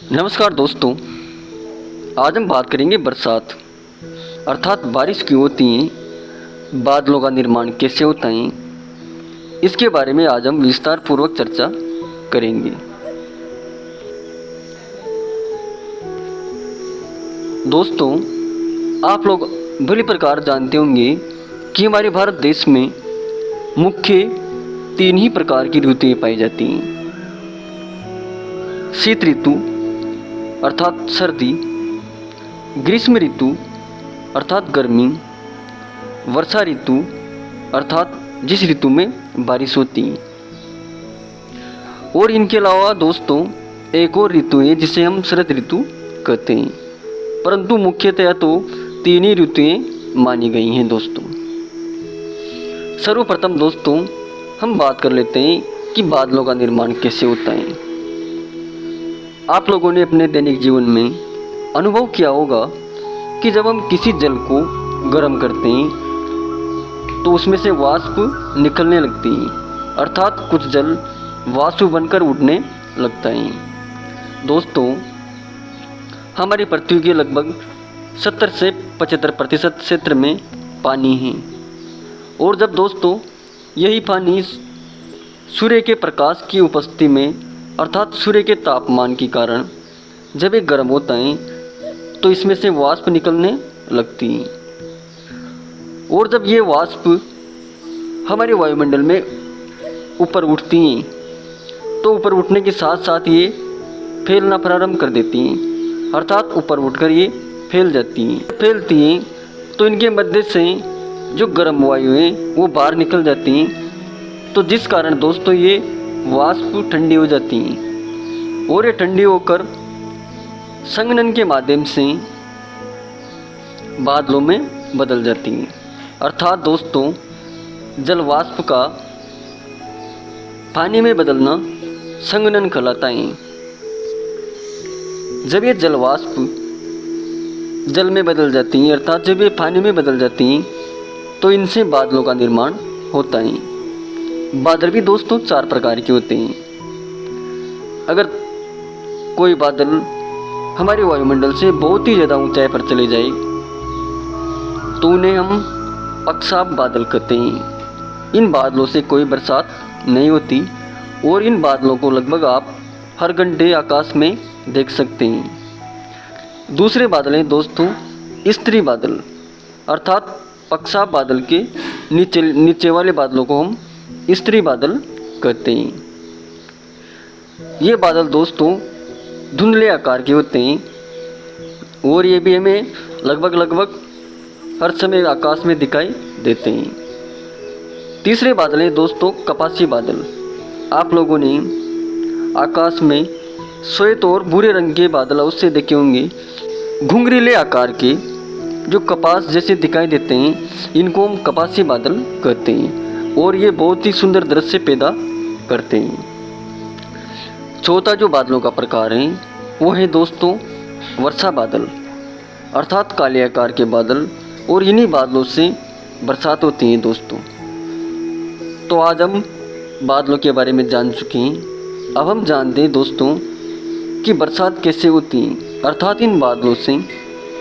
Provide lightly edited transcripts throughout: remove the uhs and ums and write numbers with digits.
नमस्कार दोस्तों। आज हम बात करेंगे बरसात अर्थात बारिश क्यों होती है, बादलों का निर्माण कैसे होता है, इसके बारे में आज हम विस्तार पूर्वक चर्चा करेंगे। दोस्तों, आप लोग भली प्रकार जानते होंगे कि हमारे भारत देश में मुख्य 3 ही प्रकार की ऋतुएं पाई जाती हैं। शीत ऋतु अर्थात सर्दी, ग्रीष्म ऋतु अर्थात गर्मी, वर्षा ऋतु अर्थात जिस ऋतु में बारिश होती है। और इनके अलावा दोस्तों एक और ऋतु है जिसे हम शरद ऋतु कहते हैं, परंतु मुख्यतः तो 3 ही ऋतुएं मानी गई हैं। दोस्तों, सर्वप्रथम दोस्तों हम बात कर लेते हैं कि बादलों का निर्माण कैसे होता है। आप लोगों ने अपने दैनिक जीवन में अनुभव किया होगा कि जब हम किसी जल को गर्म करते हैं तो उसमें से वाष्प निकलने लगती है, अर्थात कुछ जल वाष्प बनकर उड़ने लगता है। दोस्तों, हमारी पृथ्वी के लगभग 70 से 75% क्षेत्र में पानी है। और जब दोस्तों यही पानी सूर्य के प्रकाश की उपस्थिति में अर्थात सूर्य के तापमान के कारण जब ये गर्म होता है तो इसमें से वाष्प निकलने लगती है। और जब ये वाष्प हमारे वायुमंडल में ऊपर उठती हैं तो ऊपर उठने के साथ साथ ये फैलना प्रारंभ कर देती हैं, अर्थात ऊपर उठकर ये फैलती हैं तो इनके मध्य से जो गर्म वायु है वो बाहर निकल जाती हैं, तो जिस कारण दोस्तों ये वाष्प ठंडी हो जाती हैं और ये ठंडी होकर संघनन के माध्यम से बादलों में बदल जाती हैं। अर्थात दोस्तों जल वाष्प का पानी में बदलना संघनन कहलाता है। जब ये जल वाष्प जल में बदल जाती हैं अर्थात जब ये पानी में बदल जाती हैं तो इनसे बादलों का निर्माण होता है। बादल भी दोस्तों 4 प्रकार के होते हैं। अगर कोई बादल हमारे वायुमंडल से बहुत ही ज़्यादा ऊंचाई पर चले जाए तो उन्हें हम अक्षाप बादल कहते हैं। इन बादलों से कोई बरसात नहीं होती और इन बादलों को लगभग आप हर घंटे आकाश में देख सकते हैं। दूसरे बादल हैं दोस्तों स्त्री बादल, अर्थात अक्षाप बादल के नीचे वाले बादलों को हम स्त्री बादल कहते हैं। ये बादल दोस्तों धुंधले आकार के होते हैं और ये भी हमें लगभग हर समय आकाश में दिखाई देते हैं। तीसरे बादल हैं दोस्तों कपासी बादल। आप लोगों ने आकाश में श्वेत और भूरे रंग के बादल अवश्य देखे होंगे। घुंघरीले आकार के जो कपास जैसे दिखाई देते हैं इनको हम कपासी बादल कहते हैं और ये बहुत ही सुंदर दृश्य पैदा करते हैं। चौथा जो बादलों का प्रकार है वो है दोस्तों वर्षा बादल, अर्थात काले आकार के बादल, और इन्हीं बादलों से बरसात होती है। दोस्तों, तो आज हम बादलों के बारे में जान चुके हैं। अब हम जानते हैं दोस्तों कि बरसात कैसे होती है, अर्थात इन बादलों से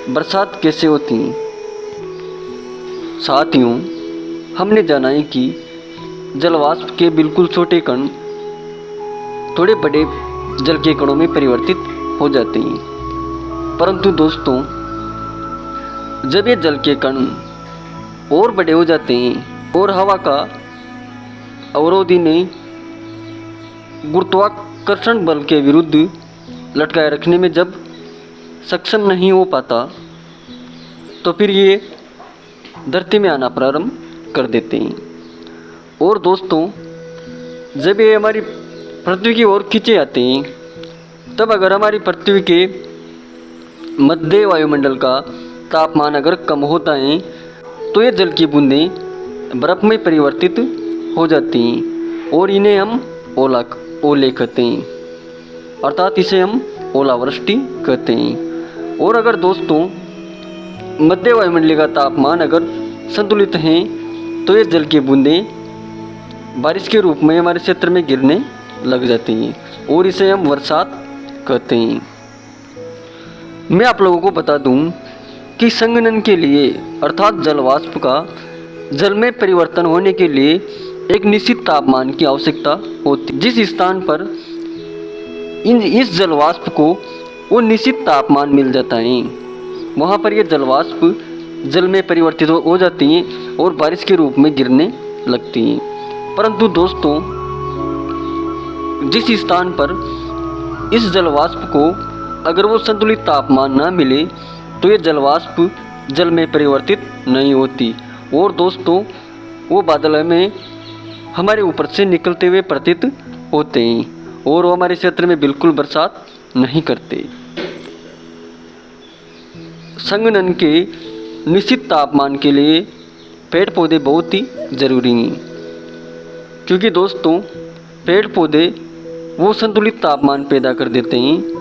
बरसात कैसे होती है। साथियों, हमने जाना है कि जलवाष्प के बिल्कुल छोटे कण थोड़े बड़े जल के कणों में परिवर्तित हो जाते हैं, परंतु दोस्तों जब ये जल के कण और बड़े हो जाते हैं और हवा का अवरोध इन्हें गुरुत्वाकर्षण बल के विरुद्ध लटकाए रखने में जब सक्षम नहीं हो पाता तो फिर ये धरती में आना प्रारंभ कर देते हैं। और दोस्तों जब ये हमारी पृथ्वी की ओर खींचे जाते हैं तब अगर हमारी पृथ्वी के मध्य वायुमंडल का तापमान अगर कम होता है तो ये जल की बूंदें बर्फ़ में परिवर्तित हो जाती हैं और इन्हें हम ओले कहते हैं, अर्थात इसे हम ओलावृष्टि कहते हैं। और अगर दोस्तों मध्य वायुमंडल का तापमान अगर संतुलित हैं तो ये जल की बूंदें बारिश के रूप में हमारे क्षेत्र में गिरने लग जाती हैं और इसे हम बरसात कहते हैं। मैं आप लोगों को बता दूं कि संघनन के लिए अर्थात जलवाष्प का जल में परिवर्तन होने के लिए एक निश्चित तापमान की आवश्यकता होती है। जिस स्थान पर इस जलवाष्प को वो निश्चित तापमान मिल जाता है, वहाँ पर ये जलवाष्प जल में परिवर्तित हो जाती हैं और बारिश के रूप में गिरने लगती हैं। परंतु दोस्तों, जिस स्थान पर इस जलवाष्प को अगर वो संतुलित तापमान ना मिले तो ये जलवाष्प जल में परिवर्तित नहीं होती और दोस्तों वो बादल में हमारे ऊपर से निकलते हुए प्रतीत होते हैं और वो हमारे क्षेत्र में बिल्कुल बरसात नहीं करते। संघनन के निश्चित तापमान के लिए पेड़ पौधे बहुत ही ज़रूरी हैं, क्योंकि दोस्तों पेड़ पौधे वो संतुलित तापमान पैदा कर देते हैं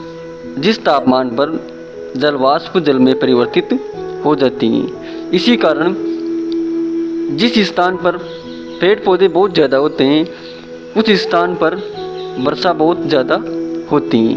जिस तापमान पर जलवाष्प जल में परिवर्तित हो जाती हैं। इसी कारण जिस स्थान पर पेड़ पौधे बहुत ज़्यादा होते हैं उस स्थान पर वर्षा बहुत ज़्यादा होती है।